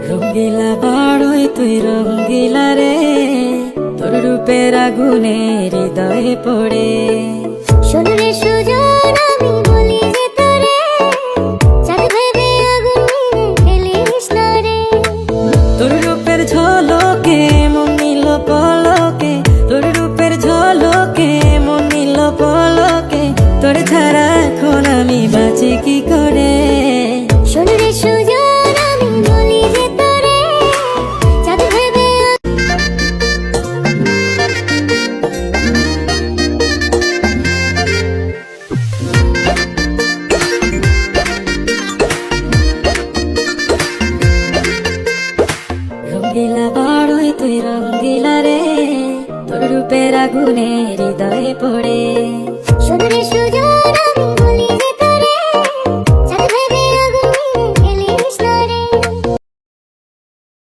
রঙ্গিলা বাড়ই তুই রঙ্গিলা রে, তোর রূপের আগুনে হৃদয়ে পড়ে। শোন রে সুজন আমি বলি যে তোরে, চাঁদ ভেবে আগুন নিয়ে ফেলিস না রে। তোর রূপের ঝলকে মন নিল পলকে, তোর রূপের ঝলকে মন নিল পলকে, তোর ছাড়া এখন আমি বাঁচি কি করে। শোন রে সুজন আমি বলি যে তোরে, চাঁদ ভেবে রঙ্গিলা বাড়ই তুই রঙ্গিলা রে, তোর রূপের আগুনে হৃদয়ে পড়ে।